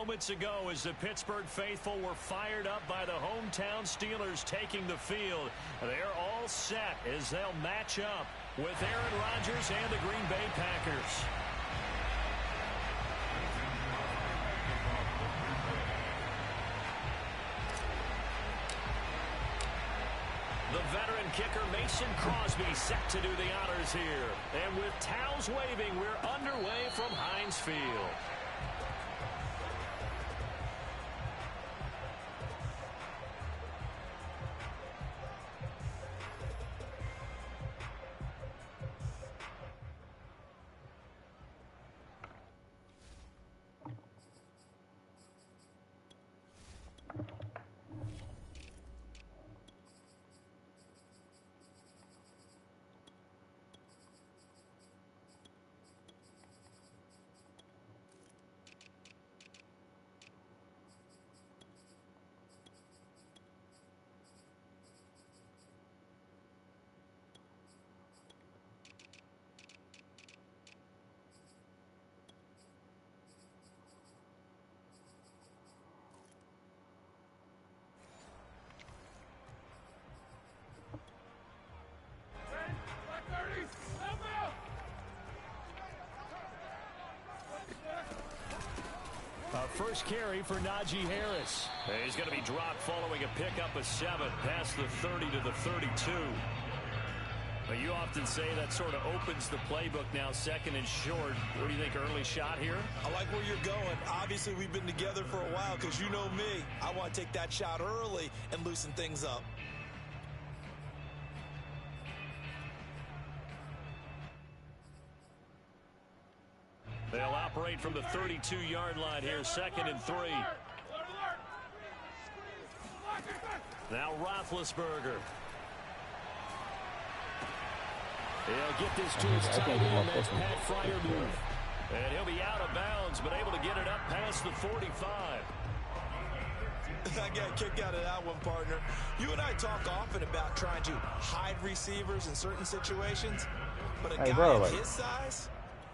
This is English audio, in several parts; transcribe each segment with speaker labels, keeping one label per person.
Speaker 1: moments ago as the Pittsburgh faithful were fired up by the hometown Steelers taking the field. They're all set as they'll match up with Aaron Rodgers and the Green Bay Packers. The veteran kicker Mason Crosby set to do the honors here. And with towels waving, we're underway from Heinz Field. First carry for Najee Harris. He's going to be dropped following a pickup of 7 past the 30 to the 32. But you often say that sort of opens the playbook now, second and short. What do you think, early shot here?
Speaker 2: I like where you're going. Obviously, we've been together for a while because you know me. I want to take that shot early and loosen things up.
Speaker 1: They'll operate from the 32-yard line here, second and 3. Now Roethlisberger. He'll get this to his tight end. That's Pat Fryermuth. And he'll be out of bounds, but able to get it up past the 45.
Speaker 2: I got a kick out of that one, partner. You and I talk often about trying to hide receivers in certain situations, but a guy of his size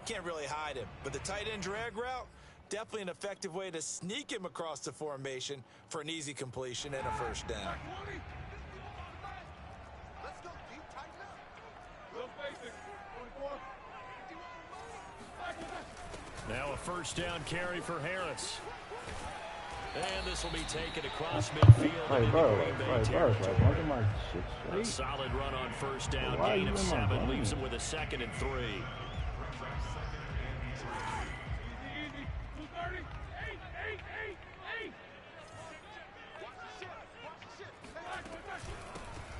Speaker 2: can't really hide him. But the tight end drag route, definitely an effective way to sneak him across the formation for an easy completion and a first down.
Speaker 1: Now a first down carry for Harris. And this will be taken across midfield into Green Bay territory. A solid run on first down, gain of 7, leaves him with a second and 3.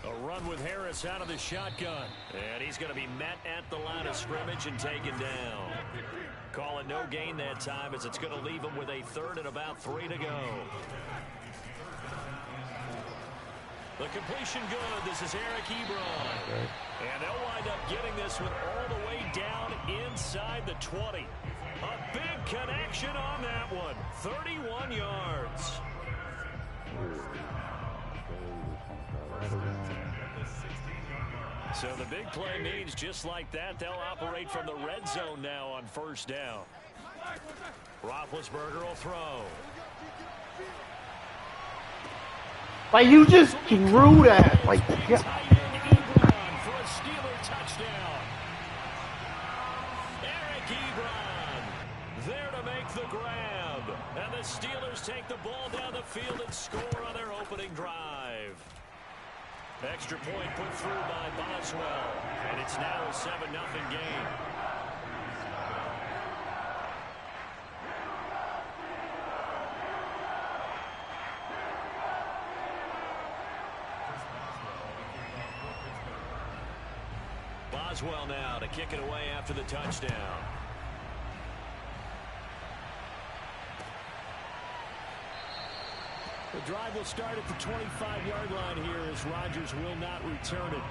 Speaker 1: A run with Harris out of the shotgun. And he's going to be met at the line of scrimmage and taken down. Calling no gain that time as it's going to leave him with a third and about 3 to go. The completion good. This is Eric Ebron. And they'll wind up getting this one all the way down inside the 20. A big connection on that one. 31 yards. So the big play means just like that, they'll operate from the red zone now on first down. Roethlisberger will throw.
Speaker 3: Like, you just threw that. Like,
Speaker 1: yeah. For a Steeler touchdown. Eric Ebron there to make the grab. And the Steelers take the ball down the field and score on their opening drive. Extra point put through by Boswell, and it's now a 7-0 game. Boswell now to kick it away after the touchdown. The drive will start at the 25-yard line here as Rodgers will not return it.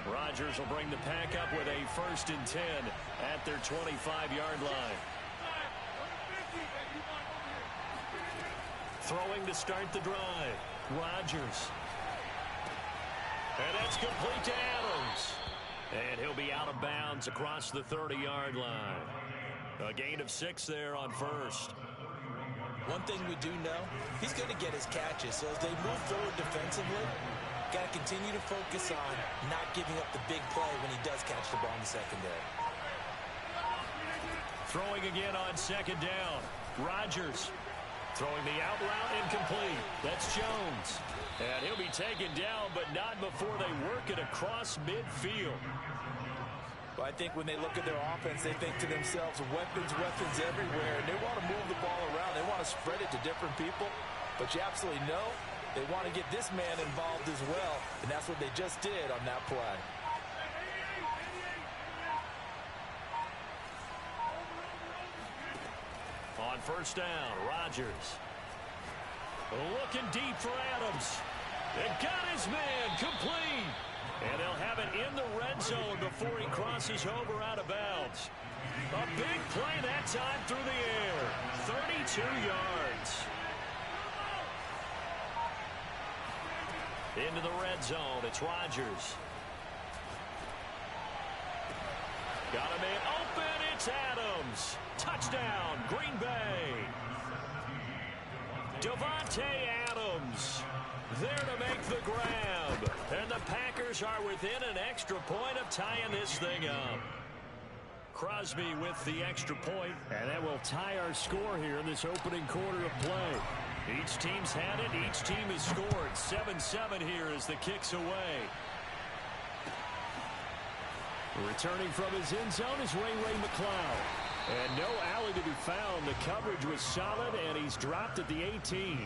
Speaker 1: Rodgers will bring the pack up with a 1st and 10 at their 25-yard line. Throwing to start the drive. Rodgers. And that's complete to Adams. And he'll be out of bounds across the 30-yard line. A gain of 6 there on first.
Speaker 2: One thing we do know, he's going to get his catches. So as they move forward defensively, got to continue to focus on not giving up the big play when he does catch the ball in the secondary.
Speaker 1: Throwing again on second down. Rodgers throwing the out route incomplete. That's Jones. And he'll be taken down, but not before they work it across midfield.
Speaker 2: Well, I think when they look at their offense, they think to themselves, weapons everywhere. And they want to move the ball around. They want to spread it to different people. But you absolutely know they want to get this man involved as well. And that's what they just did on that play.
Speaker 1: On first down, Rodgers. Looking deep for Adams. And got his man complete. And they'll have it in the red zone before he crosses over out of bounds. A big play that time through the air. 32 yards. Into the red zone, it's Rodgers. Got a man open, it's Adams. Touchdown, Green Bay. Davante Adams there to make the grab. And the Packers are within an extra point of tying this thing up. Crosby with the extra point, and that will tie our score here in this opening quarter of play. Each team's had it. Each team has scored. 7-7 here as the kick's away. Returning from his end zone is Ray McCloud. And no alley to be found. The coverage was solid, and he's dropped at the 18.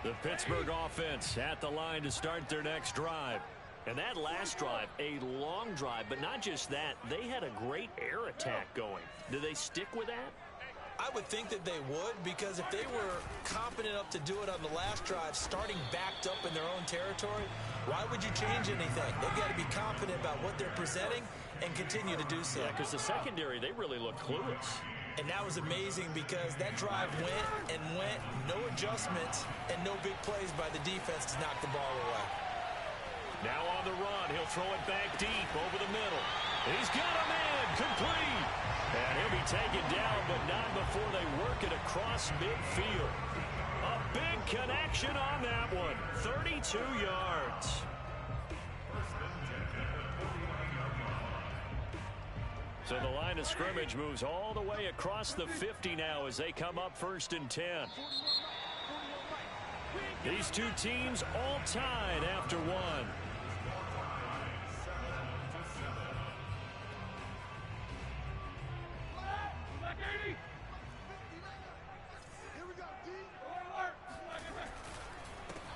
Speaker 1: The Pittsburgh offense at the line to start their next drive. And that last drive, a long drive, but not just that. They had a great air attack going. Do they stick with that?
Speaker 2: I would think that they would, because if they were confident enough to do it on the last drive, starting backed up in their own territory, why would you change anything? They've got to be confident about what they're presenting and continue to do so.
Speaker 1: Yeah, because the secondary, they really looked clueless.
Speaker 2: And that was amazing because that drive went and went, no adjustments, and no big plays by the defense to knock the ball away.
Speaker 1: Now on the run, he'll throw it back deep over the middle. He's got a man complete. And he'll be taken down, but not before they work it across midfield. A big connection on that one. 32 yards. So the line of scrimmage moves all the way across the 50 now as they come up 1st and 10. These two teams all tied after one.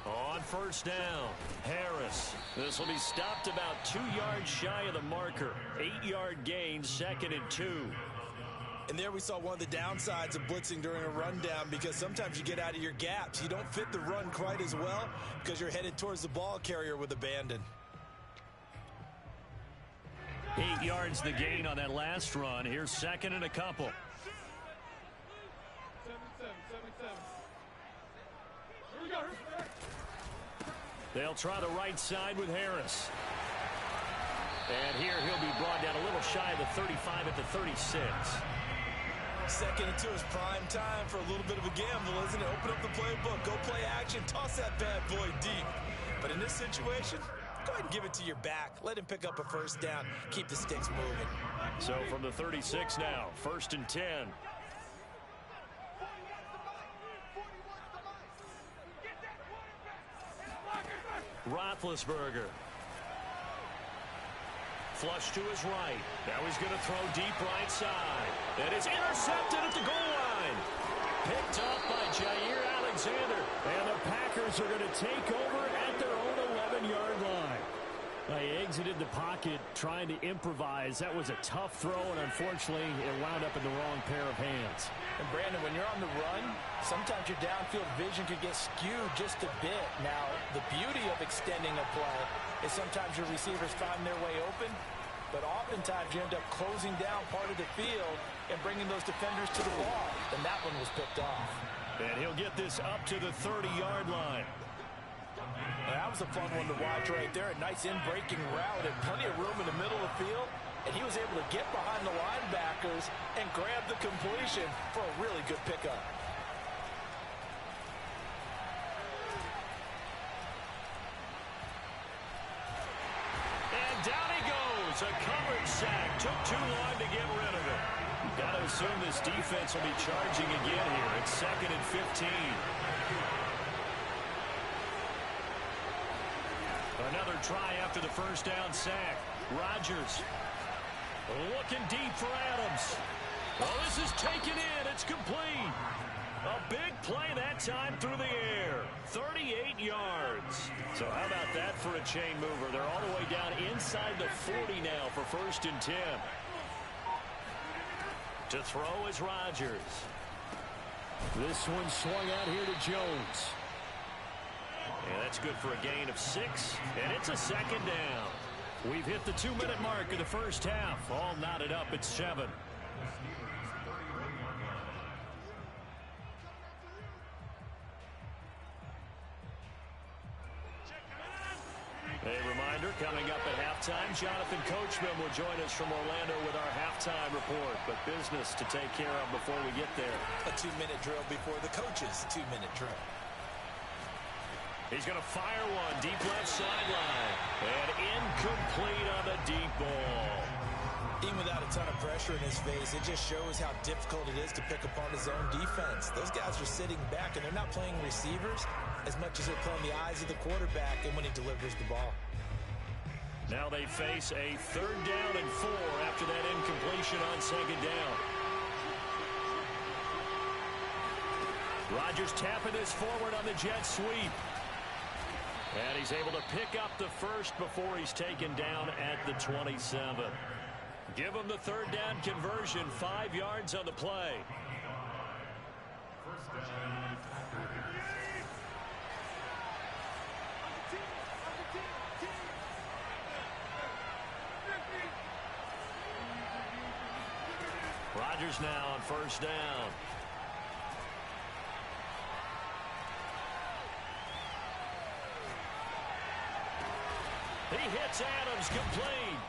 Speaker 1: On first down, Harris. This will be stopped about 2 yards shy of the marker. 8-yard gain, 2nd and 2.
Speaker 2: And there we saw one of the downsides of blitzing during a rundown, because sometimes you get out of your gaps. You don't fit the run quite as well because you're headed towards the ball carrier with abandon.
Speaker 1: 8 yards the gain on that last run. Here's 2nd and a couple. They'll try the right side with Harris. And here he'll be brought down a little shy of the 35 at the 36.
Speaker 2: 2nd and 2 is prime time for a little bit of a gamble, isn't it? Open up the playbook, go play action, toss that bad boy deep. But in this situation, go ahead and give it to your back. Let him pick up a first down. Keep the sticks moving.
Speaker 1: So from the 36 now, 1st and 10. Roethlisberger. Flush to his right. Now he's going to throw deep right side. And it's intercepted at the goal line. Picked up by Jair Alexander. And the Packers are going to take over at their own 11-yard line. They exited the pocket trying to improvise. That was a tough throw, and unfortunately, it wound up in the wrong pair of hands.
Speaker 2: And Brandon, when you're on the run, sometimes your downfield vision could get skewed just a bit. Now, the beauty of extending a play is sometimes your receivers find their way open, but oftentimes you end up closing down part of the field and bringing those defenders to the ball, and that one was picked off.
Speaker 1: And he'll get this up to the 30-yard line.
Speaker 2: That was a fun one to watch right there. A nice in-breaking route and plenty of room in the middle of the field, and he was able to get behind the linebackers and grab the completion for a really good pickup.
Speaker 1: Down he goes. A coverage sack. Took too long to get rid of it. You've got to assume this defense will be charging again here. It's 2nd and 15. Another try after the first down sack. Rodgers looking deep for Adams. Oh, this is taken in. It's complete. A big play that time through the air. 38 yards. So how about that for a chain mover? They're all the way down inside the 40 now for 1st and 10. To throw is Rodgers. This one swung out here to Jones. And that's good for a gain of 6. And it's a 2nd down. We've hit the 2-minute mark of the first half. All knotted up at 7. A reminder, coming up at halftime, Jonathan Coachman will join us from Orlando with our halftime report. But business to take care of before we get there.
Speaker 2: A 2-minute drill before the coach's 2-minute drill.
Speaker 1: He's going to fire one deep left sideline. And incomplete on the deep ball.
Speaker 2: Even without a ton of pressure in his face, it just shows how difficult it is to pick apart his own defense. Those guys are sitting back, and they're not playing receivers as much as they're playing the eyes of the quarterback and when he delivers the ball.
Speaker 1: Now they face a 3rd down and 4 after that incompletion on 2nd down. Rodgers tapping this forward on the jet sweep. And he's able to pick up the first before he's taken down at the 27. Give him the 3rd down conversion, 5 yards on the play. Rodgers now on 1st down. He hits Adams complete.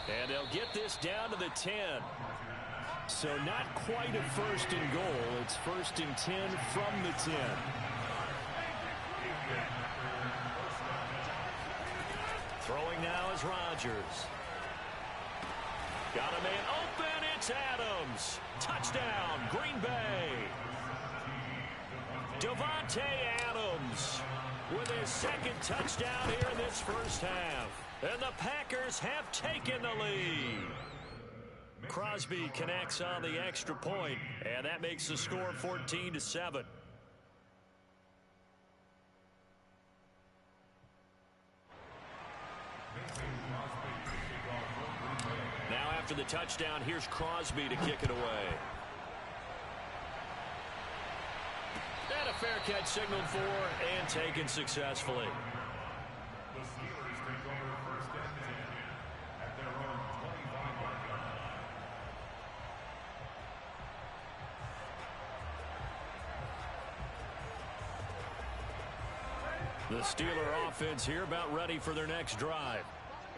Speaker 1: And they'll get this down to the 10. So not quite a 1st and goal. It's 1st and 10 from the 10. Throwing now is Rodgers. Got a man open. It's Adams. Touchdown, Green Bay. Davante Adams with his 2nd touchdown here in this first half. And the Packers have taken the lead. Crosby connects on the extra point, and that makes the score 14-7. Now after the touchdown, here's Crosby to kick it away. And a fair catch signaled for and taken successfully. The Steeler offense here about ready for their next drive.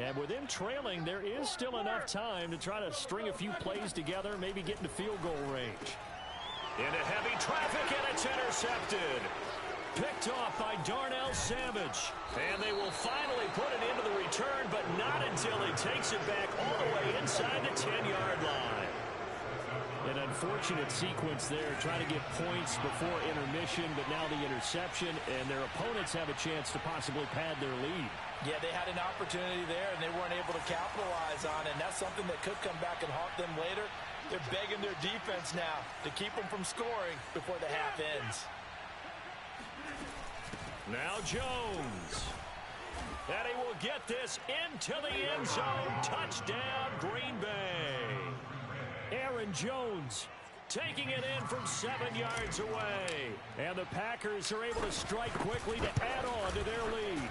Speaker 1: And with them trailing, there is still enough time to try to string a few plays together, maybe get into field goal range. Into heavy traffic, and it's intercepted. Picked off by Darnell Savage. And they will finally put it into the return, but not until he takes it back all the way inside the 10-yard line. An unfortunate sequence there, trying to get points before intermission, but now the interception, and their opponents have a chance to possibly pad their lead.
Speaker 2: Yeah, they had an opportunity there, and they weren't able to capitalize on it, and that's something that could come back and haunt them later. They're begging their defense now to keep them from scoring before the half ends. Now Jones. And he will get this into the end zone. Touchdown, Green Bay. Aaron Jones taking it in from 7 yards away. And the Packers are able to strike quickly to add on to their lead.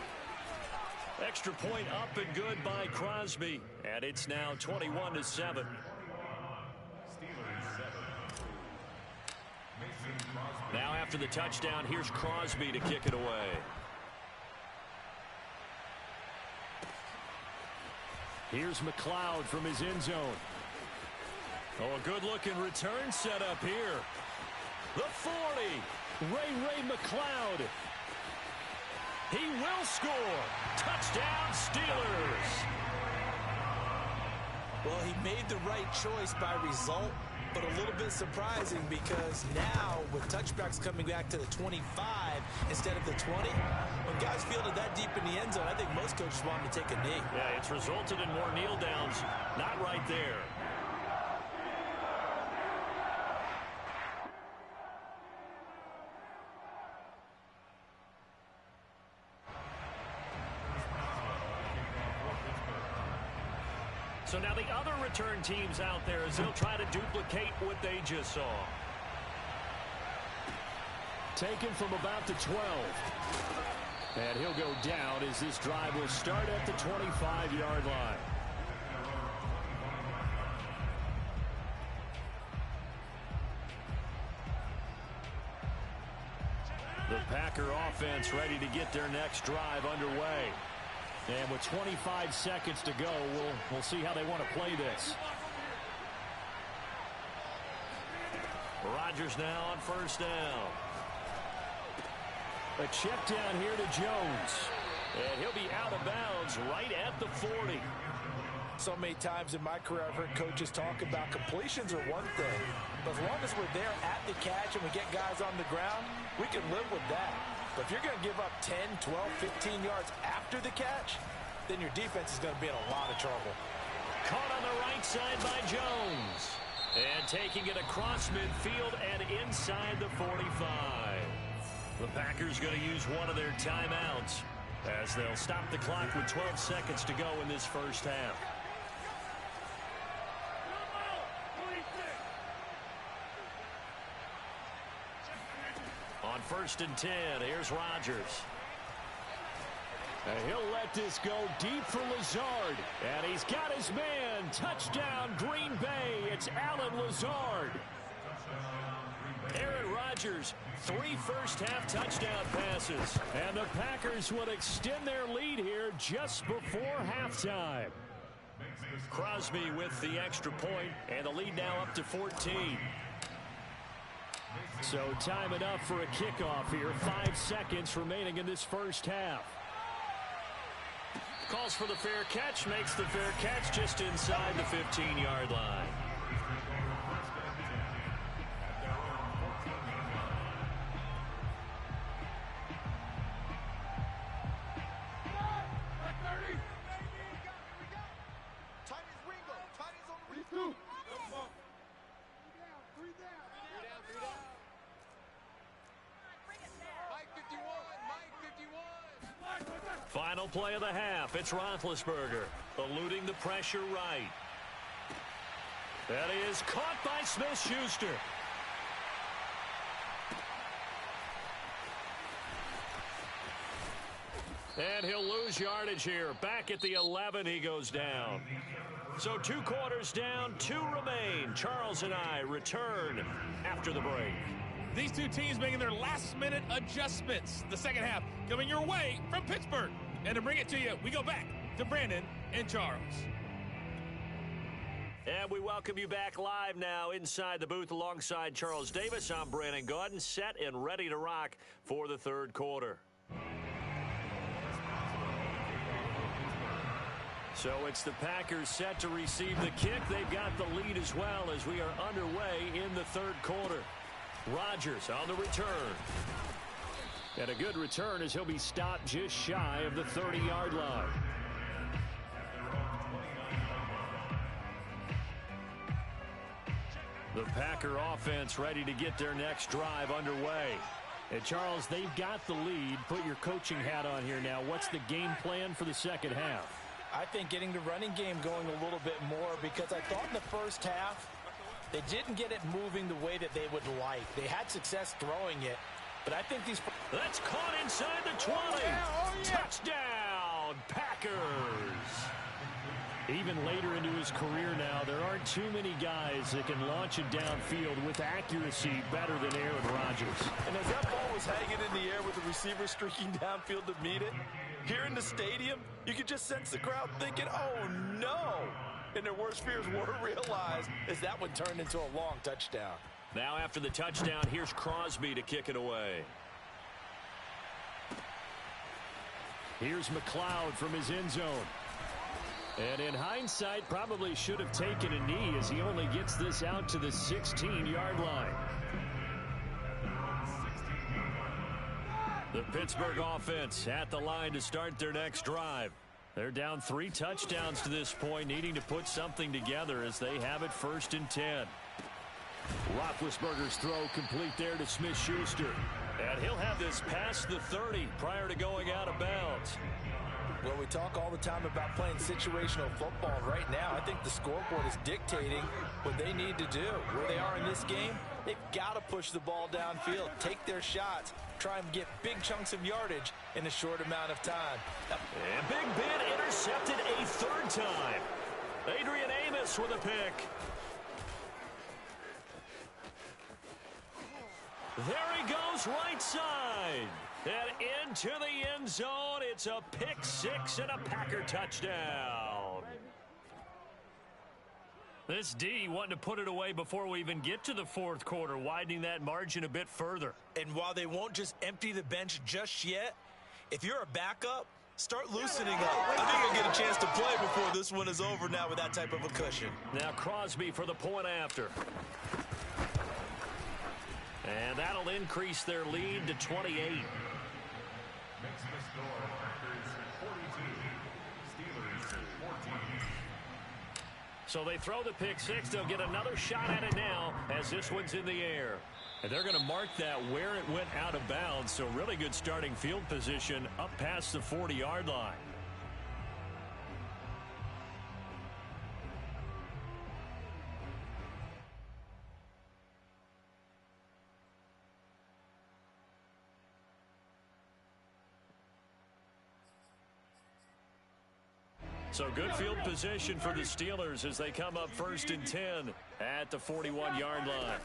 Speaker 1: Extra point up and good by Crosby. And it's now 21-7. Now after the touchdown, here's Crosby to kick it away. Here's McLeod from his end zone. Oh, a good-looking return set up here. The 40. Ray McLeod. He will score. Touchdown, Steelers.
Speaker 2: Well, he made the right choice by result, but a little bit surprising because now with touchbacks coming back to the 25 instead of the 20, when guys fielded that deep in the end zone, I think most coaches want him to take a knee.
Speaker 1: Yeah, it's resulted in more kneel downs. Not right there. So now the other return teams out there as they'll try to duplicate what they just saw. Taken from about the 12. And he'll go down as this drive will start at the 25-yard line. The Packer offense ready to get their next drive underway. And with 25 seconds to go, we'll see how they want to play this. Rodgers now on first down. A check down here to Jones. And he'll be out of bounds right at the 40.
Speaker 2: So many times in my career, I've heard coaches talk about completions are one thing. But as long as we're there at the catch and we get guys on the ground, we can live with that. But if you're going to give up 10, 12, 15 yards after the catch, then your defense is going to be in a lot of trouble.
Speaker 1: Caught on the right side by Jones. And taking it across midfield and inside the 45. The Packers going to use one of their timeouts as they'll stop the clock with 12 seconds to go in this first half. On 1st and 10, here's Rodgers. And he'll let this go deep for Lazard. And he's got his man. Touchdown, Green Bay. It's Allen Lazard. Aaron Rodgers, 3 first-half touchdown passes. And the Packers would extend their lead here just before halftime. Crosby with the extra point, and the lead now up to 14. So time enough for a kickoff here. 5 seconds remaining in this first half. Calls for the fair catch, makes the fair catch just inside the 15-yard line. Final play of the half. It's Roethlisberger eluding the pressure right. That is caught by Smith-Schuster. And he'll lose yardage here. Back at the 11, he goes down. So 2 quarters down, 2 remain. Charles and I return after the break.
Speaker 4: These two teams making their last-minute adjustments. The second half coming your way from Pittsburgh. And to bring it to you, we go back to Brandon and Charles.
Speaker 1: And we welcome you back live now inside the booth alongside Charles Davis. I'm Brandon Gaudin, set and ready to rock for the third quarter. So it's the Packers set to receive the kick. They've got the lead as well as we are underway in the third quarter. Rodgers on the return. And a good return as he'll be stopped just shy of the 30-yard line. The Packer offense ready to get their next drive underway. And Charles, they've got the lead. Put your coaching hat on here now. What's the game plan for the second half?
Speaker 2: I think getting the running game going a little bit more because I thought in the first half they didn't get it moving the way that they would like. They had success throwing it, but I think these...
Speaker 1: That's caught inside the 20.
Speaker 2: Oh, yeah.
Speaker 1: Touchdown, Packers. Even later into his career now, there aren't too many guys that can launch it downfield with accuracy better than Aaron Rodgers.
Speaker 2: And as that ball was hanging in the air with the receiver streaking downfield to meet it, here in the stadium, you could just sense the crowd thinking, oh, no. And their worst fears were realized as that one turned into a long touchdown.
Speaker 1: Now after the touchdown, here's Crosby to kick it away. Here's McLeod from his end zone. And in hindsight, probably should have taken a knee as he only gets this out to the 16-yard line. The Pittsburgh offense at the line to start their next drive. They're down 3 touchdowns to this point, needing to put something together as they have it 1st and 10. Roethlisberger's throw complete there to Smith-Schuster. And he'll have this past the 30 prior to going out of bounds.
Speaker 2: Well, we talk all the time about playing situational football. Right now, I think the scoreboard is dictating what they need to do. Where they are in this game, they've got to push the ball downfield, take their shots, try and get big chunks of yardage in a short amount of time.
Speaker 1: And Big Ben intercepted a 3rd time. Adrian Amos with a pick. There he goes right side. And into the end zone. It's a pick 6 and a Packer touchdown. This D wanting to put it away before we even get to the 4th quarter, widening that margin a bit further.
Speaker 2: And while they won't just empty the bench just yet, if you're a backup, start loosening up. I think you'll get a chance to play before this one is over now with that type of a cushion.
Speaker 1: Now Crosby for the point after. And that'll increase their lead to 28. So they throw the pick 6. They'll get another shot at it now as this one's in the air. And they're going to mark that where it went out of bounds. So really good starting field position up past the 40-yard line. So good field position for the Steelers as they come up 1st and 10 at the 41-yard line.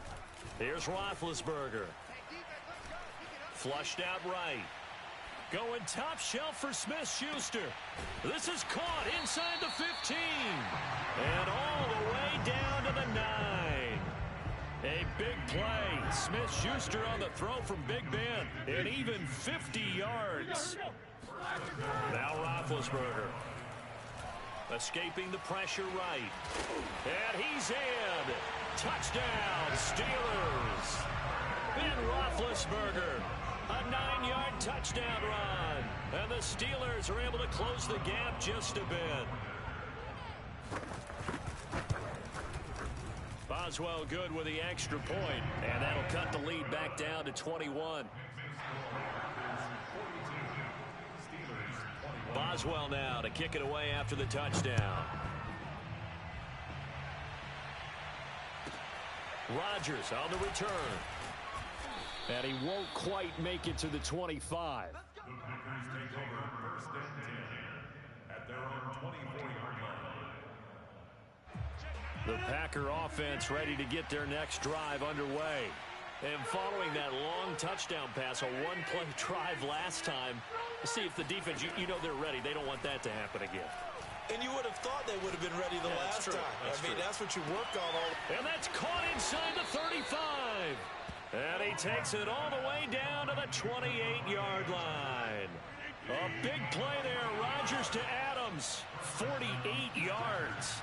Speaker 1: Here's Roethlisberger. Flushed out right. Going top shelf for Smith-Schuster. This is caught inside the 15. And all the way down to the 9. A big play. Smith-Schuster on the throw from Big Ben. And even 50 yards. Now Roethlisberger. Escaping the pressure right. And he's in. Touchdown, Steelers. Ben Roethlisberger. A 9-yard touchdown run. And the Steelers are able to close the gap just a bit. Boswell good with the extra point. And that'll cut the lead back down to 21. Boswell now to kick it away after the touchdown. Rodgers on the return. And he won't quite make it to the 25. The Packer offense ready to get their next drive underway. And following that long touchdown pass, a one-play drive last time, see if the defense, you know they're ready. They don't want that to happen again.
Speaker 2: And you would have thought they would have been ready the last time. That's what you work on all.
Speaker 1: And that's caught inside the 35. And he takes it all the way down to the 28-yard line. A big play there. Rodgers to Adams. 48 yards.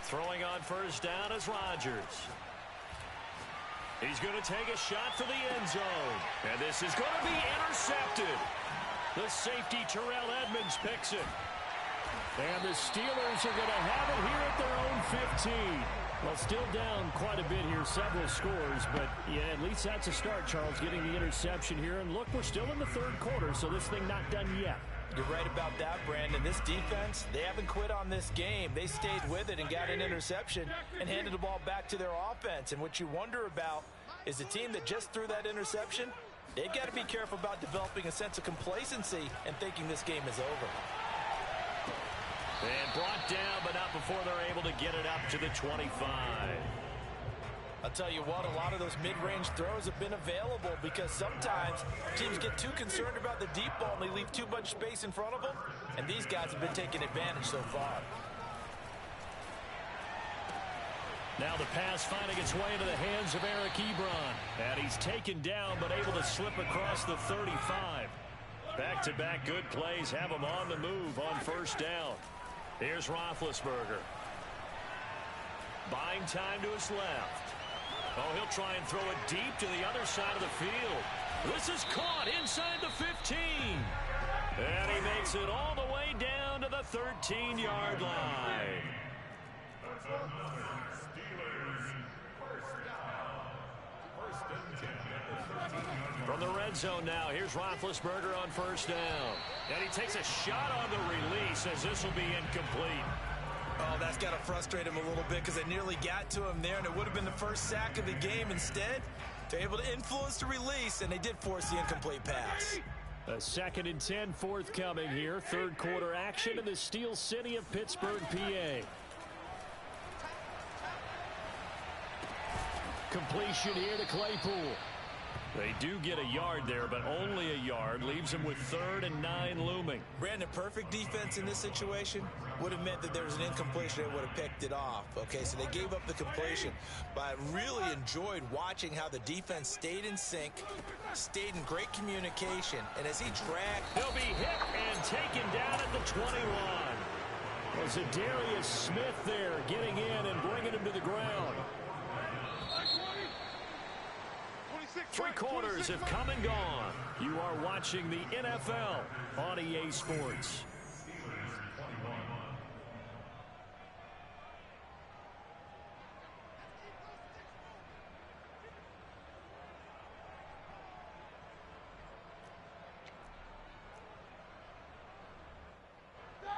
Speaker 1: Throwing on 1st down is Rodgers. He's going to take a shot for the end zone. And this is going to be intercepted. The safety, Terrell Edmonds, picks it. And the Steelers are going to have it here at their own 15. Well, still down quite a bit here, several scores. But, yeah, at least that's a start, Charles, getting the interception here. And, look, we're still in the 3rd quarter, so this thing not done yet.
Speaker 2: You're right about that, Brandon. This defense, they haven't quit on this game. They stayed with it and got an interception and handed the ball back to their offense. And what you wonder about is the team that just threw that interception, They've got to be careful about developing a sense of complacency and thinking this game is over.
Speaker 1: And brought down, but not before they're able to get it up to the 25.
Speaker 2: I'll tell you what, a lot of those mid-range throws have been available because sometimes teams get too concerned about the deep ball and they leave too much space in front of them, and these guys have been taking advantage so far.
Speaker 1: Now the pass finding its way into the hands of Eric Ebron. And he's taken down but able to slip across the 35. Back-to-back good plays have him on the move on first down. Here's Roethlisberger. Buying time to his left. Oh, he'll try and throw it deep to the other side of the field. This is caught inside the 15. And he makes it all the way down to the 13-yard line. From the red zone now, here's Roethlisberger on first down. And he takes a shot on the release as this will be incomplete.
Speaker 2: Oh, that's got to frustrate him a little bit because they nearly got to him there, and it would have been the first sack of the game. Instead, they're able to influence the release, and they did force the incomplete pass.
Speaker 1: A 2nd and 10 forthcoming here. Third quarter action in the Steel City of Pittsburgh, PA. Completion here to Claypool. They do get a yard there, but only a yard. Leaves them with 3rd and 9 looming.
Speaker 2: Brandon, perfect defense in this situation would have meant that there was an incompletion. They would have picked it off. Okay, so they gave up the completion. But I really enjoyed watching how the defense stayed in sync, stayed in great communication. And as he dragged...
Speaker 1: He'll be hit and taken down at the 21. Was it Darius Smith there getting in and bringing him to the ground? 3 quarters have come and gone. You are watching the NFL on EA Sports.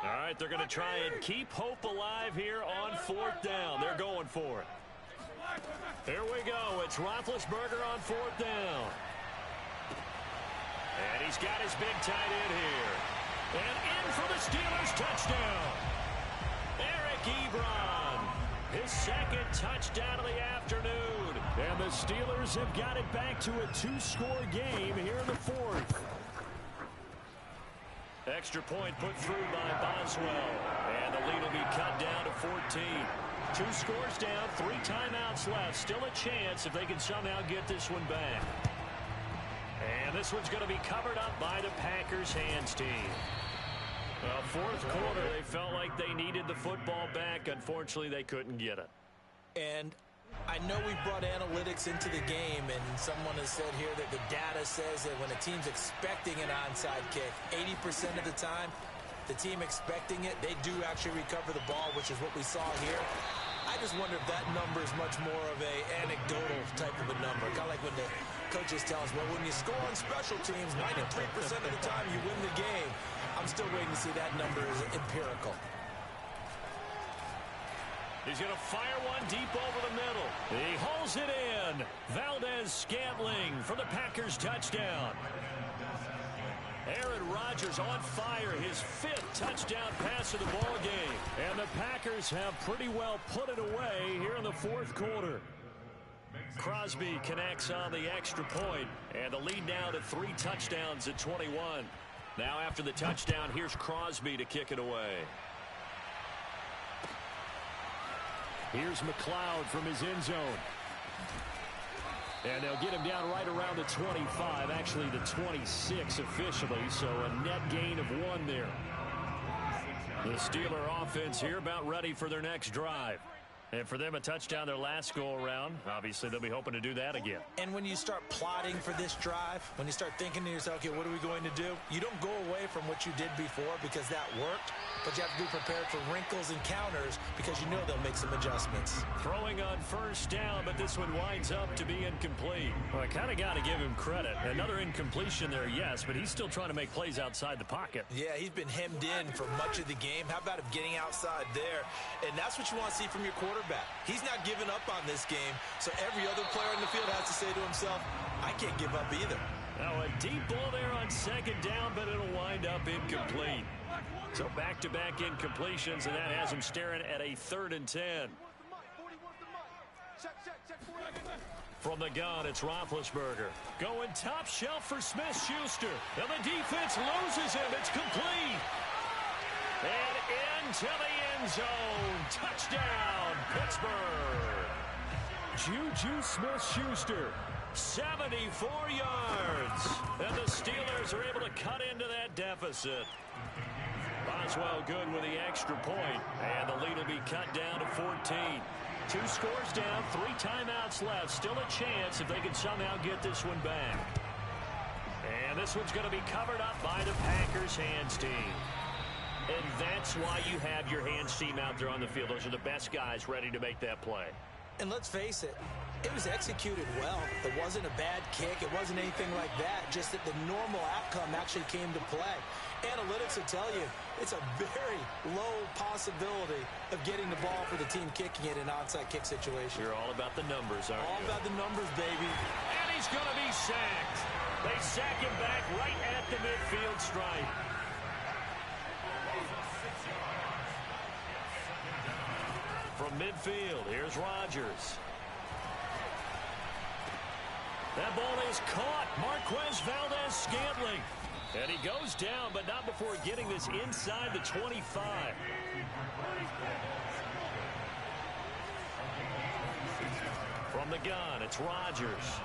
Speaker 1: All right, they're going to try and keep hope alive here on 4th down. They're going for it. Here we go. It's Roethlisberger on 4th down. And he's got his big tight end here. And in for the Steelers touchdown. Eric Ebron. His 2nd touchdown of the afternoon. And the Steelers have got it back to a 2-score game here in the 4th. Extra point put through by Boswell. And the lead will be cut down to 14. 2 scores down, 3 timeouts left. Still a chance if they can somehow get this one back. And this one's going to be covered up by the Packers hands team. Well, 4th quarter, they felt like they needed the football back. Unfortunately, they couldn't get it.
Speaker 2: And I know we brought analytics into the game, and someone has said here that the data says that when a team's expecting an onside kick, 80% of the time, the team expecting it, they do actually recover the ball, which is what we saw here. I just wonder if that number is much more of a anecdotal type of a number. Kind of like when the coaches tell us, well, when you score on special teams, 93% of the time you win the game. I'm still waiting to see that number is empirical.
Speaker 1: He's going to fire one deep over the middle. He hauls it in. Valdez-Scantling for the Packers touchdown. Aaron Rodgers on fire, his 5th touchdown pass of the ball game. And the Packers have pretty well put it away here in the 4th quarter. Crosby connects on the extra point, and the lead now to 3 touchdowns at 21. Now after the touchdown, here's Crosby to kick it away. Here's McLeod from his end zone. And they'll get him down right around the 25, actually the 26 officially, so a net gain of 1 there. The Steeler offense here about ready for their next drive. And for them, a touchdown their last go-around. Obviously, they'll be hoping to do that again.
Speaker 2: And when you start plotting for this drive, when you start thinking to yourself, okay, what are we going to do? You don't go away from what you did before because that worked, but you have to be prepared for wrinkles and counters because you know they'll make some adjustments.
Speaker 1: Throwing on first down, but this one winds up to be incomplete. Well, I kind of got to give him credit. Another incompletion there, yes, but he's still trying to make plays outside the pocket.
Speaker 2: Yeah, he's been hemmed in for much of the game. How about him getting outside there? And that's what you want to see from your quarterback. He's not giving up on this game, so every other player in the field has to say to himself, I can't give up either.
Speaker 1: Now a deep ball there on second down, but it'll wind up incomplete. So back-to-back incompletions, and that has him staring at a 3rd and 10. From the gun, it's Roethlisberger. Going top shelf for Smith-Schuster. And the defense loses him. It's complete. And into the end zone. Touchdown, Pittsburgh. Juju Smith-Schuster, 74 yards. And the Steelers are able to cut into that deficit. Boswell good with the extra point. And the lead will be cut down to 14. 2 scores down, 3 timeouts left. Still a chance if they can somehow get this one back. And this one's going to be covered up by the Packers hands team. And that's why you have your hands team out there on the field. Those are the best guys ready to make that play.
Speaker 2: And let's face it, it was executed well. It wasn't a bad kick. It wasn't anything like that. Just that the normal outcome actually came to play. Analytics will tell you it's a very low possibility of getting the ball for the team kicking it in an onside kick situation.
Speaker 1: You're all about the numbers, aren't you?
Speaker 2: All about the numbers, baby.
Speaker 1: And he's going to be sacked. They sack him back right at the midfield stripe. From midfield, here's Rodgers. That ball is caught. Marquez Valdez-Scantling. And he goes down, but not before getting this inside the 25. From the gun, it's Rodgers.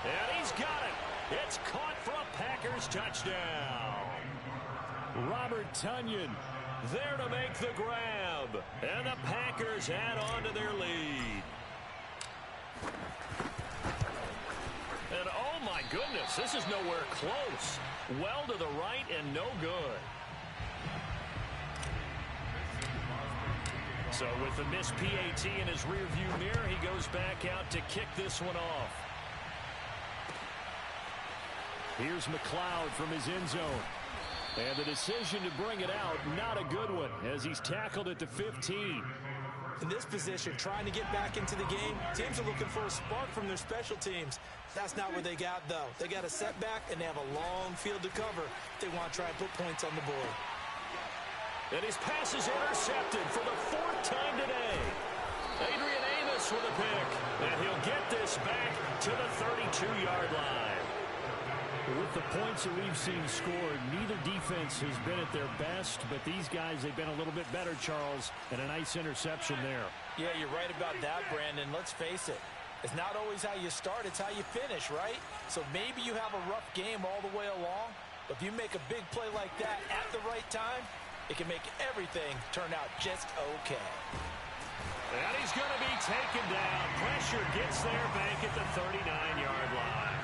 Speaker 1: And he's got it. It's caught for a Packers touchdown. Robert Tonyan there to make the grab. And the Packers add on to their lead. And oh my goodness, this is nowhere close. Well to the right and no good. So with the missed PAT in his rearview mirror, he goes back out to kick this one off. Here's McLeod from his end zone. And the decision to bring it out, not a good one, as he's tackled at the 15.
Speaker 2: In this position, trying to get back into the game, teams are looking for a spark from their special teams. That's not what they got, though. They got a setback, and they have a long field to cover if they want to try and put points on the board.
Speaker 1: And his pass is intercepted for the 4th time today. Adrian Amos with a pick, and he'll get this back to the 32-yard line.
Speaker 5: With the points that we've seen scored, neither defense has been at their best, but these guys, they've been a little bit better, Charles, and a nice interception there.
Speaker 2: Yeah, you're right about that, Brandon. Let's face it. It's not always how you start, it's how you finish, right? So maybe you have a rough game all the way along, but if you make a big play like that at the right time, it can make everything turn out just okay.
Speaker 1: And he's going to be taken down. Pressure gets there back at the 39-yard line.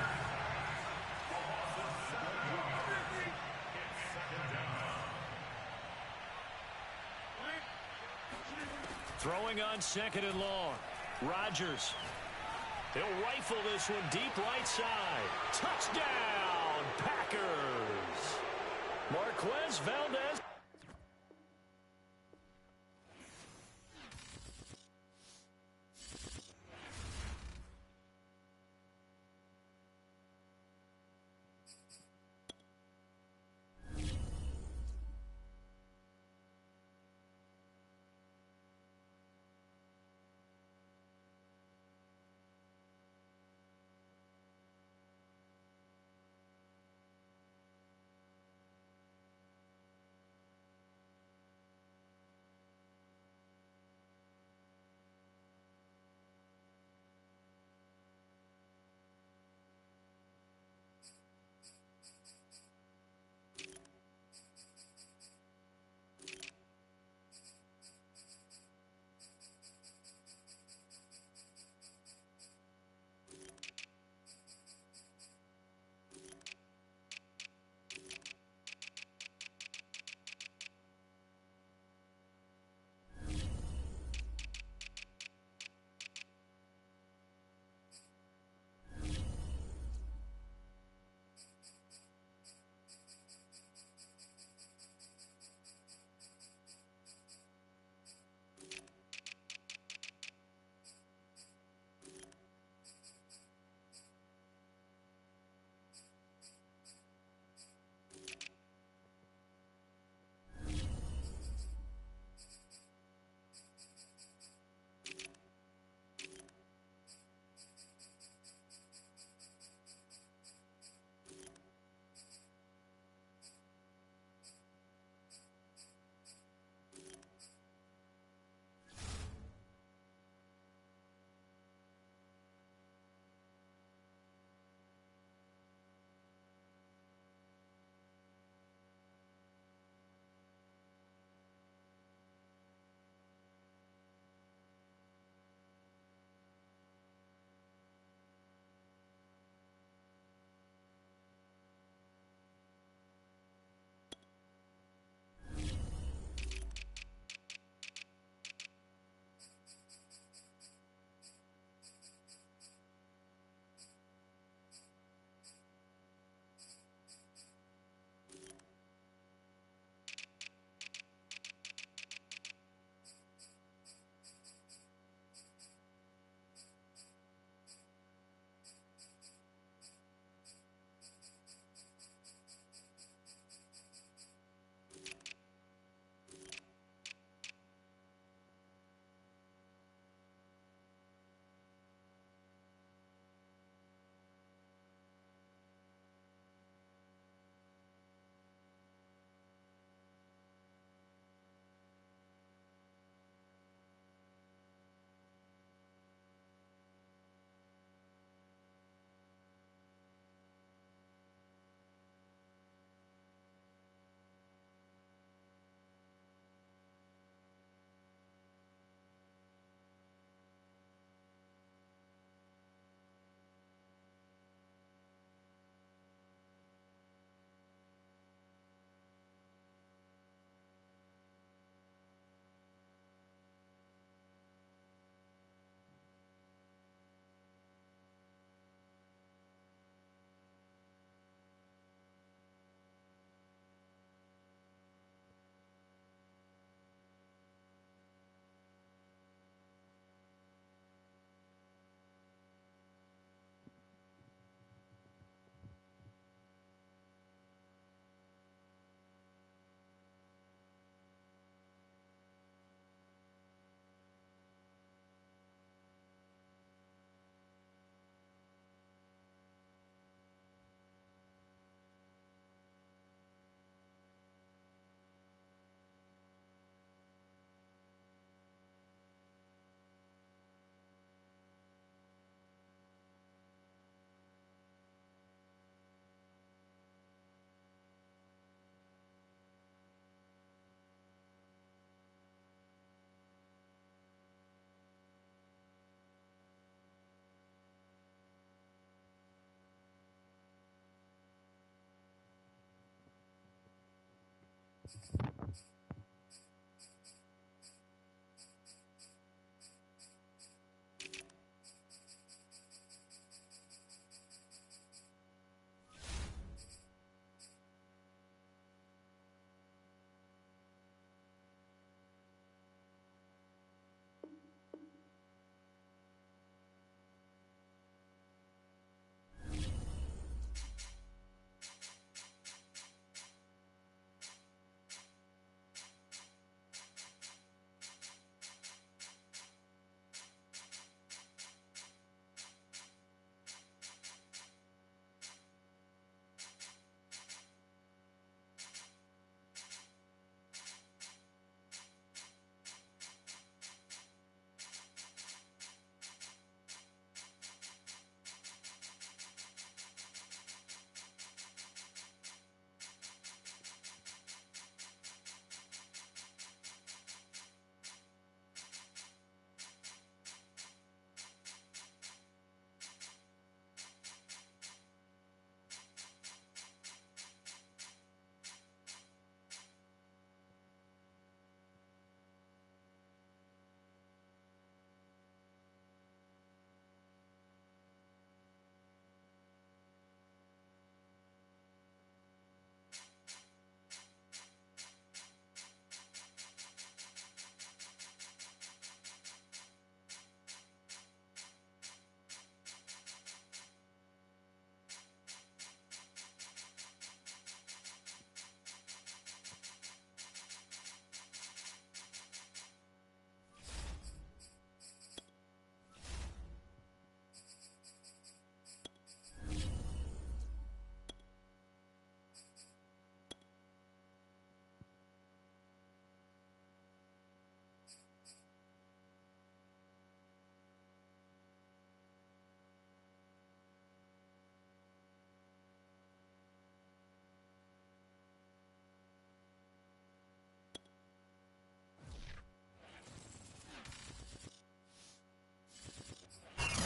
Speaker 1: Throwing on 2nd and long. Rodgers. He'll rifle this one deep right side. Touchdown, Packers. Marquez Valdez.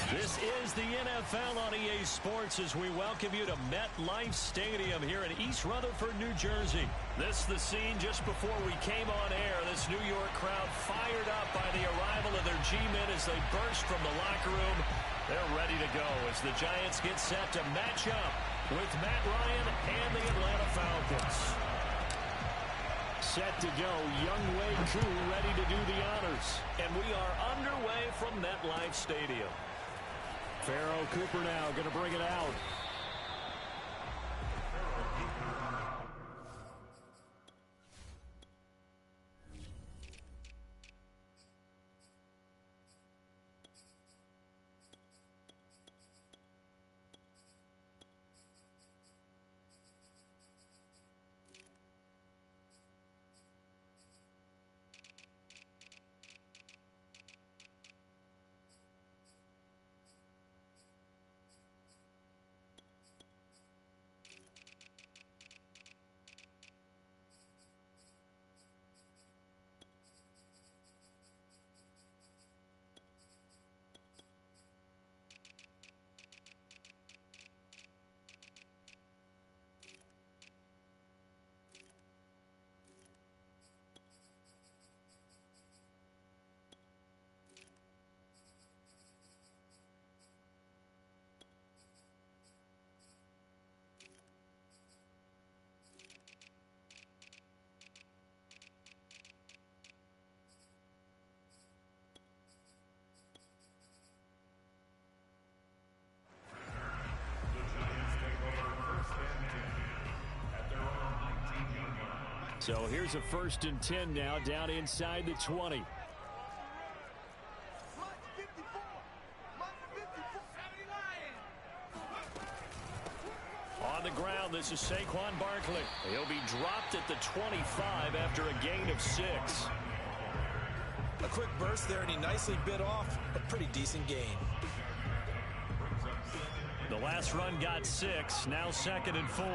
Speaker 1: This is the NFL on EA Sports as we welcome you to MetLife Stadium here in East Rutherford, New Jersey. This is the scene just before we came on air. This New York crowd fired up by the arrival of their G-men as they burst from the locker room. They're ready to go as the Giants get set to match up with Matt Ryan and the Atlanta Falcons. Set to go, Younghoe Koo ready to do the honors. And we are underway from MetLife Stadium. Pharaoh Cooper now going to bring it out. So here's a 1st and 10 now down inside the 20. On the ground, this is Saquon Barkley. He'll be dropped at the 25 after a gain of 6.
Speaker 2: A quick burst there, and he nicely bit off a pretty decent gain.
Speaker 1: The last run got 6, now 2nd and 4.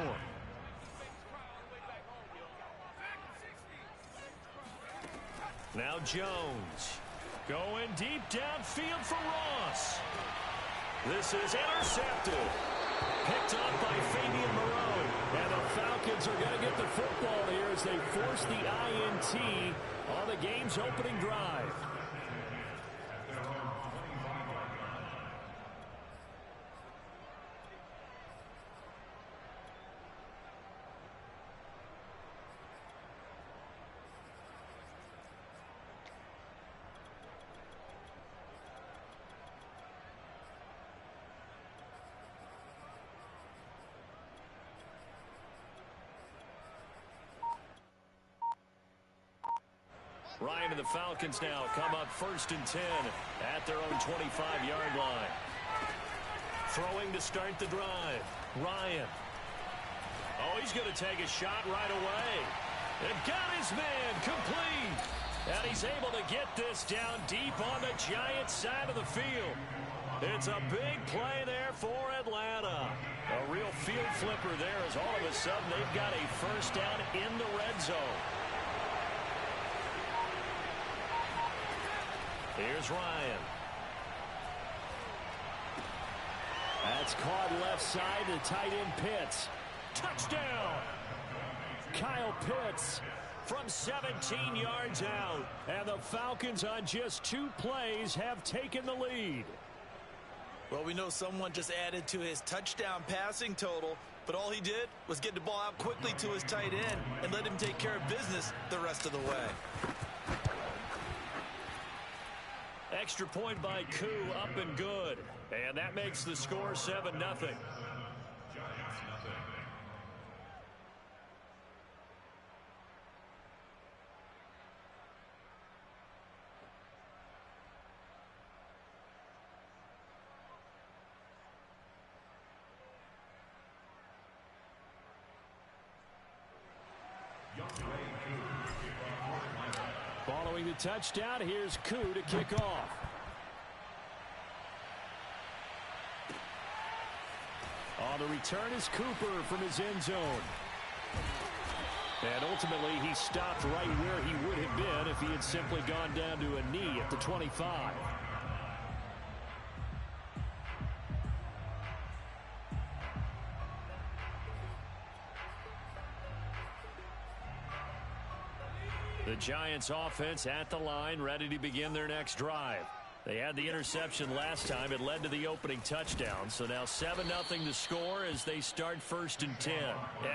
Speaker 1: Now Jones going deep downfield for Ross. This is intercepted.
Speaker 5: Picked up by Fabian Moreau. And the Falcons are going to get the football here as they force the INT on the game's opening drive. Ryan and the Falcons now come up 1st and 10 at their own 25-yard line. Throwing to start the drive. Ryan. Oh, he's going to take a shot right away. And got his man complete. And he's able to get this down deep on the Giants side of the field. It's a big play there for Atlanta. A real field flipper there as all of a sudden they've got a first down in the red zone. Here's Ryan. That's caught left side to tight end Pitts. Touchdown! Kyle Pitts from 17 yards out. And the Falcons on just 2 plays have taken the lead.
Speaker 2: Well, we know someone just added to his touchdown passing total, but all he did was get the ball out quickly to his tight end and let him take care of business the rest of the way.
Speaker 5: Extra point by Koo, up and good. And that makes the score 7-0. Following the touchdown, here's Koo to kick off. On the return is Cooper from his end zone. And ultimately, he stopped right where he would have been if he had simply gone down to a knee at the 25. The Giants offense at the line, ready to begin their next drive. They had the interception last time. It led to the opening touchdown. So now 7-0 to score as they start 1st and 10.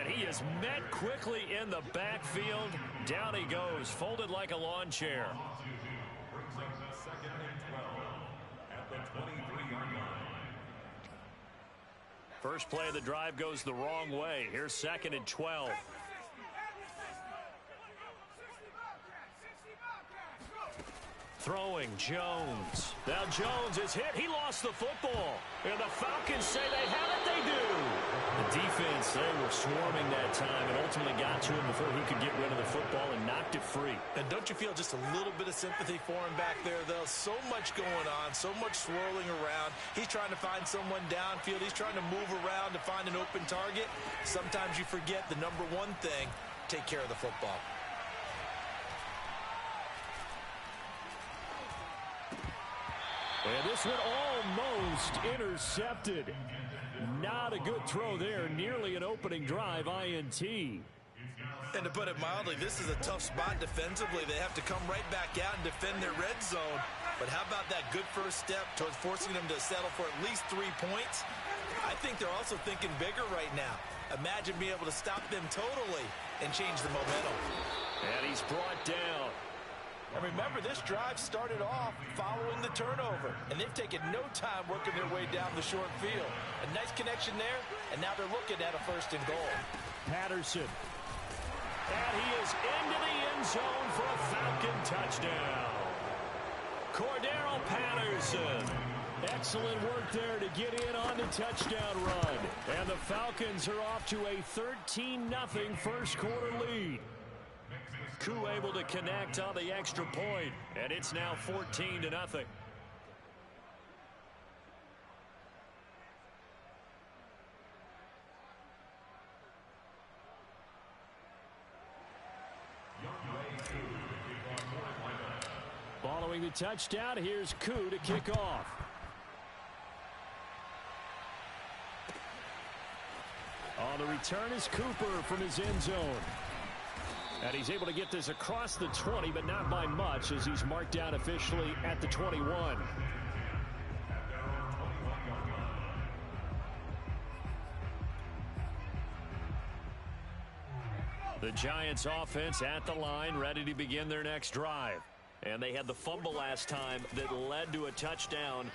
Speaker 5: And he is met quickly in the backfield. Down he goes, folded like a lawn chair. First play of the drive goes the wrong way. Here's 2nd and 12. Throwing Jones. Now Jones is hit. He lost the football. And the Falcons say they have it. They do. The defense, they were swarming that time and ultimately got to him before he could get rid of the football and knocked it free.
Speaker 2: And don't you feel just a little bit of sympathy for him back there, though? So much going on, so much swirling around. He's trying to find someone downfield. He's trying to move around to find an open target. Sometimes you forget the number one thing, take care of the football.
Speaker 5: And this one almost intercepted. Not a good throw there. Nearly an opening drive INT.
Speaker 2: And to put it mildly, this is a tough spot defensively. They have to come right back out and defend their red zone. But how about that good first step towards forcing them to settle for at least 3 points? I think they're also thinking bigger right now. Imagine being able to stop them totally and change the momentum.
Speaker 5: And he's brought down.
Speaker 2: And remember, this drive started off following the turnover, and they've taken no time working their way down the short field. A nice connection there, and now they're looking at a 1st and goal.
Speaker 5: Patterson. And he is into the end zone for a Falcon touchdown. Cordero Patterson. Excellent work there to get in on the touchdown run. And the Falcons are off to a 13-0 first quarter lead. Koo able to connect on the extra point, and it's now 14-0. Following the touchdown, here's Koo to kick off.
Speaker 1: On the return is Cooper from his end zone. And he's able to get this across the 20, but not by much, as he's marked down officially at the 21. The Giants offense at the line, ready to begin their next drive. And they had the fumble last time that led to a touchdown.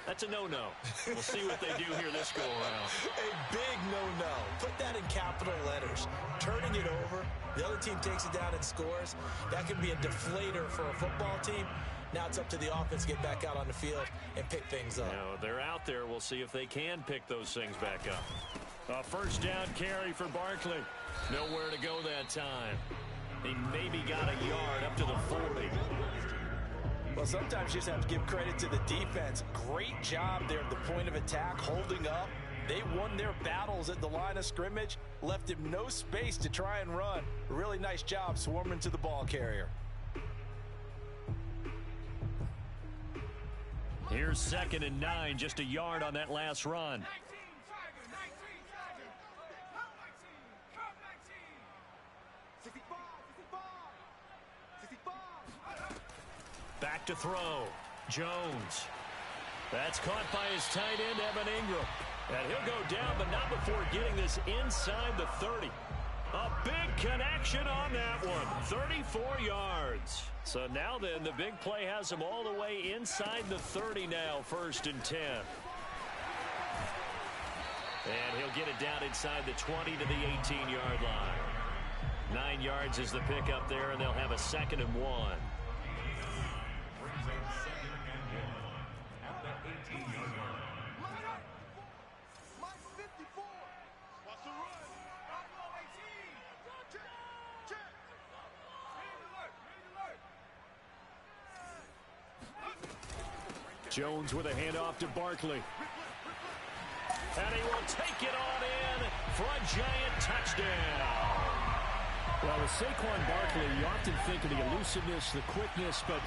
Speaker 1: That's a no-no. We'll see what they do here this go-around.
Speaker 2: A big no-no. Put that in capital letters. Turning it over, the other team takes it down and scores. That can be a deflator for a football team. Now it's up to the offense to get back out on the field and pick things up.
Speaker 1: Now, they're out there. We'll see if they can pick those things back up. A first down carry for Barkley. Nowhere to go that time. He maybe got a yard up to the 40.
Speaker 2: Well, sometimes you just have to give credit to the defense. Great job there at the point of attack, holding up. They won their battles at the line of scrimmage, left him no space to try and run. Really nice job swarming to the ball carrier.
Speaker 1: Here's 2nd and 9, just a yard on that last run. Back to throw. Jones. That's caught by his tight end, Evan Ingram. And he'll go down, but not before getting this inside the 30. A big connection on that one. 34 yards. So now then, the big play has him all the way inside the 30 now, 1st and 10. And he'll get it down inside the 20 to the 18-yard line. 9 yards is the pickup there, and they'll have a 2nd and 1. Jones with a handoff to Barkley. And he will take it on in for a giant touchdown. Well, with Saquon Barkley, you often think of the elusiveness, the quickness, but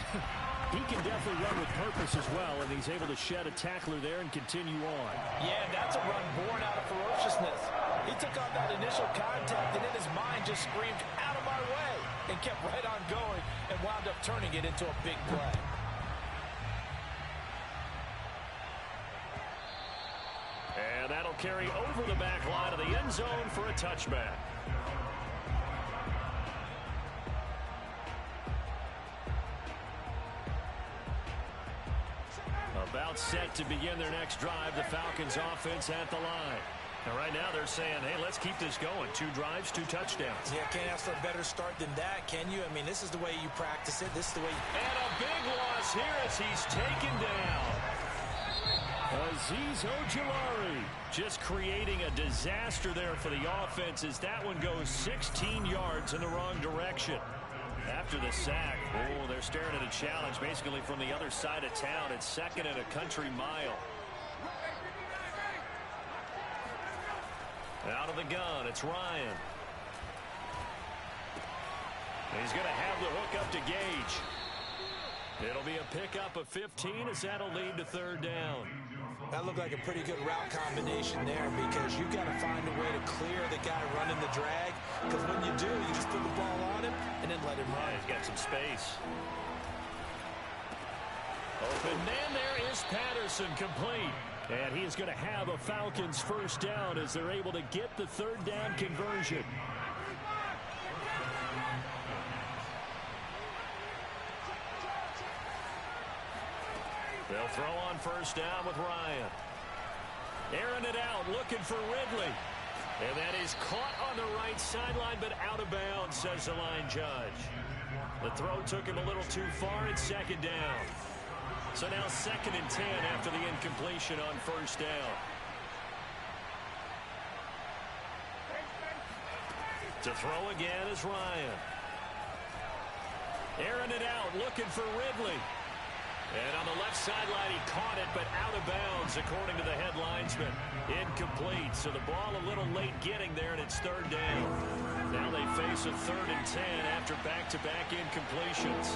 Speaker 1: he can definitely run with purpose as well, and he's able to shed a tackler there and continue on.
Speaker 2: Yeah, that's a run born out of ferociousness. He took on that initial contact, and in his mind just screamed, "Out of my way," and kept right on going and wound up turning it into a big play.
Speaker 1: And that'll carry over the back line of the end zone for a touchback. About set to begin their next drive, the Falcons offense at the line. And right now they're saying, hey, let's keep this going. 2 drives, 2 touchdowns.
Speaker 2: Yeah, can't ask for a better start than that, can you? I mean, this is the way you practice it. This is the way you...
Speaker 1: And a big loss here as he's taken down. Azeez Ojulari just creating a disaster there for the offense as that one goes 16 yards in the wrong direction. After the sack, oh, they're staring at a challenge basically from the other side of town. It's 2nd and a country mile. Out of the gun, it's Ryan. He's going to have the hook up to Gage. It'll be a pickup of 15 as that'll lead to 3rd down.
Speaker 2: That looked like a pretty good route combination there because you've got to find a way to clear the guy running the drag. Because when you do, you just put the ball on him and then let him run.
Speaker 1: He's got some space. Open man there is Patterson, complete. And he is going to have a Falcons 1st down as they're able to get the 3rd down conversion. They'll throw on 1st down with Ryan. Airing it out, looking for Ridley. And that is caught on the right sideline, but out of bounds, says the line judge. The throw took him a little too far. It's 2nd down. So now 2nd and 10 after the incompletion on 1st down. To throw again is Ryan. Airing it out, looking for Ridley. And on the left sideline, he caught it, but out of bounds, according to the head linesman. Incomplete, so the ball a little late getting there, and it's 3rd down. Now they face a 3rd and 10 after back-to-back incompletions.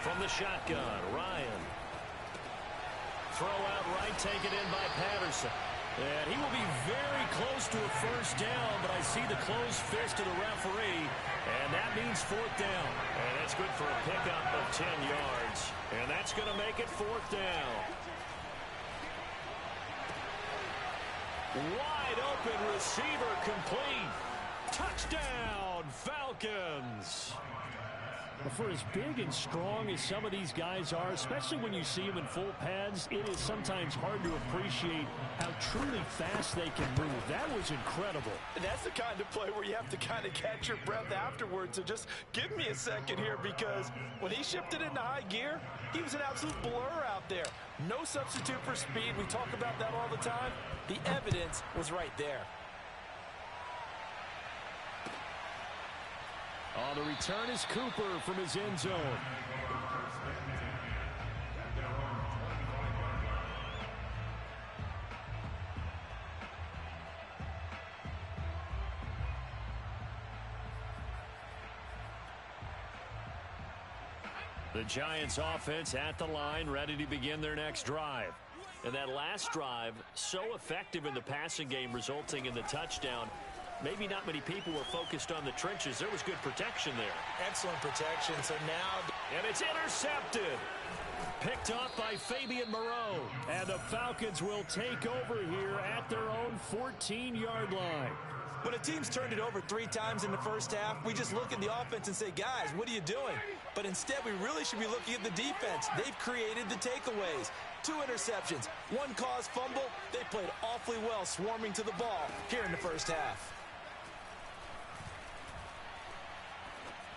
Speaker 1: From the shotgun, Ryan. Throw out right, taken in by Patterson. And he will be very close to a first down, but I see the closed fist of the referee, and that means fourth down. And that's good for a pickup of 10 yards. And that's going to make it fourth down. Wide open receiver complete. Touchdown, Falcons. For as big and strong as some of these guys are, especially when you see them in full pads, it is sometimes hard to appreciate how truly fast they can move. That was incredible.
Speaker 2: And that's the kind of play where you have to kind of catch your breath afterwards. So just give me a second here, because when he shifted into high gear, he was an absolute blur out there. No substitute for speed. We talk about that all the time. The evidence was right there.
Speaker 1: On the return is Cooper from his end zone. The Giants offense at the line, ready to begin their next drive. And that last drive, so effective in the passing game, resulting in the touchdown. Maybe not many people were focused on the trenches. There was good protection there.
Speaker 2: Excellent protection. So now...
Speaker 1: And it's intercepted. Picked up by Fabian Moreau. And the Falcons will take over here at their own 14-yard line.
Speaker 2: When a team's turned it over 3 times in the first half, we just look at the offense and say, guys, what are you doing? But instead, we really should be looking at the defense. They've created the takeaways. 2 interceptions, 1 caused fumble. They played awfully well swarming to the ball here in the first half.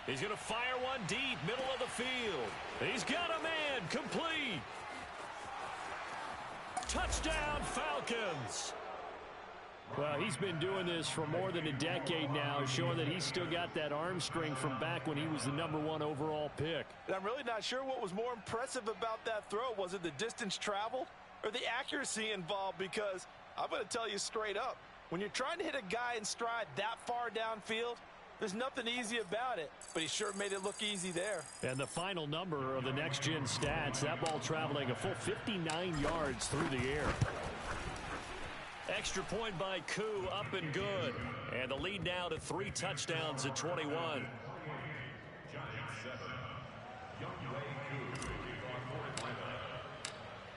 Speaker 1: He's going to fire one deep, middle of the field. He's got a man, complete. Touchdown, Falcons. Well, he's been doing this for more than a decade now, showing that he's still got that arm strength from back when he was the #1 overall pick.
Speaker 2: And I'm really not sure what was more impressive about that throw. Was it the distance traveled or the accuracy involved? Because I'm going to tell you straight up, when you're trying to hit a guy in stride that far downfield, there's nothing easy about it, but he sure made it look easy there.
Speaker 1: And the final number of the next-gen stats, that ball traveling a full 59 yards through the air. Extra point by Koo, up and good. And the lead now to 3 touchdowns at 21.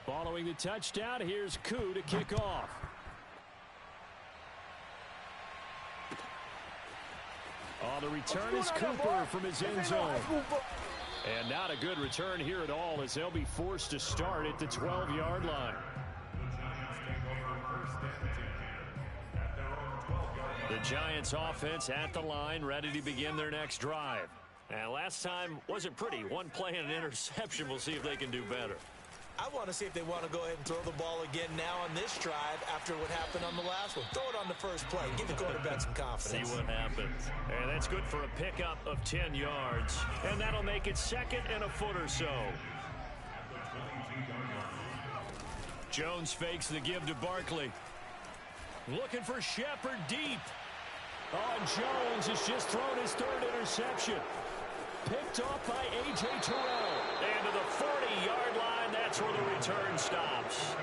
Speaker 1: Following the touchdown, here's Koo to kick off. On the return is Cooper from his end zone. And not a good return here at all, as they'll be forced to start at the 12-yard line. The Giants offense at the line, ready to begin their next drive. And last time wasn't pretty. 1 play and an interception. We'll see if they can do better.
Speaker 2: I want to see if they want to go ahead and throw the ball again now on this drive after what happened on the last one. Throw it on the first play. Give the quarterback some confidence.
Speaker 1: See what happens. And that's good for a pickup of 10 yards. And that'll make it 2nd and a foot or so. Jones fakes the give to Barkley. Looking for Shepard deep. Oh, and Jones has just thrown his 3rd interception. Picked off by A.J. Terrell. And to the 40-yard line, that's where the return stops.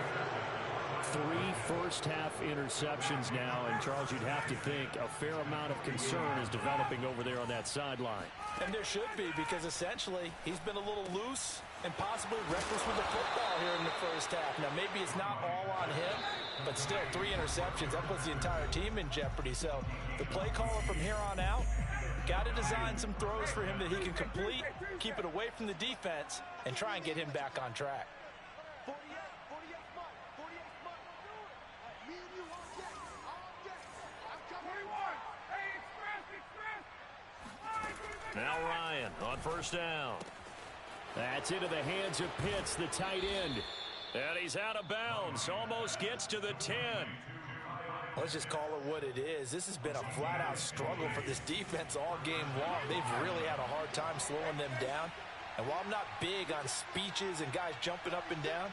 Speaker 1: 3 first-half interceptions now, and Charles, you'd have to think a fair amount of concern is developing over there on that sideline.
Speaker 2: And there should be, because essentially he's been a little loose and possibly reckless with the football here in the first half. Now, maybe it's not all on him, but still 3 interceptions. That puts the entire team in jeopardy. So the play caller from here on out got to design some throws for him that he can complete, keep it away from the defense, and try and get him back on track.
Speaker 1: Now Ryan on first down. That's into the hands of Pitts, the tight end. And he's out of bounds. Almost gets to the 10.
Speaker 2: Let's just call it what it is. This has been a flat-out struggle for this defense all game long. They've really had a hard time slowing them down. And while I'm not big on speeches and guys jumping up and down,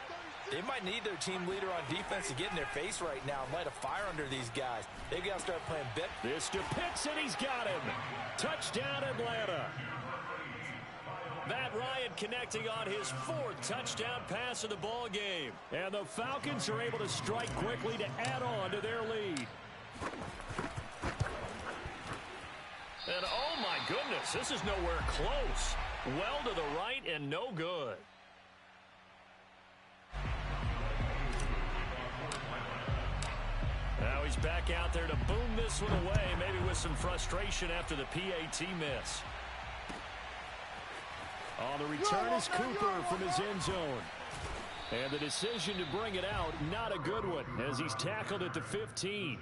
Speaker 2: they might need their team leader on defense to get in their face right now and light a fire under these guys. They've got to start playing bit.
Speaker 1: This to Pitts, and he's got him. Touchdown, Atlanta. Matt Ryan connecting on his 4th touchdown pass of the ball game. And the Falcons are able to strike quickly to add on to their lead. And oh my goodness, this is nowhere close. Well to the right and no good. Now he's back out there to boom this one away, maybe with some frustration after the PAT miss. On the return is Cooper from his end zone. And the decision to bring it out, not a good one, as he's tackled at the 15.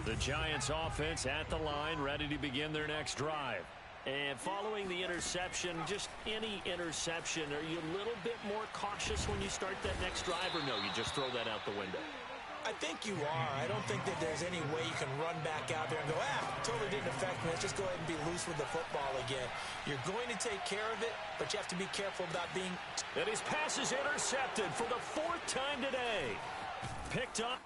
Speaker 1: The Giants offense at the line, ready to begin their next drive. And following the interception, just any interception, are you a little bit more cautious when you start that next drive, or no, you just throw that out the window?
Speaker 2: I think you are. I don't think that there's any way you can run back out there and go, totally didn't affect me. Let's just go ahead and be loose with the football again. You're going to take care of it, but you have to be careful about being...
Speaker 1: And his pass is intercepted for the 4th time today. Picked up.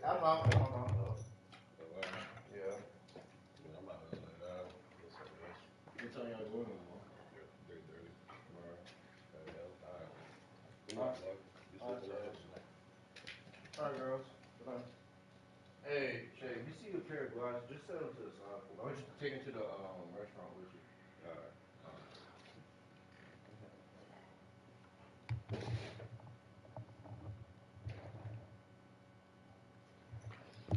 Speaker 3: I'm out.
Speaker 6: Yeah. I'm not gonna let it out. What time y'all going tomorrow? 3:30. Tomorrow.
Speaker 3: Alright, girls. Bye. Hey, Shay, if you see a pair of glasses, just set them to the side for me. I want you to take them to the restaurant with you.
Speaker 6: Alright.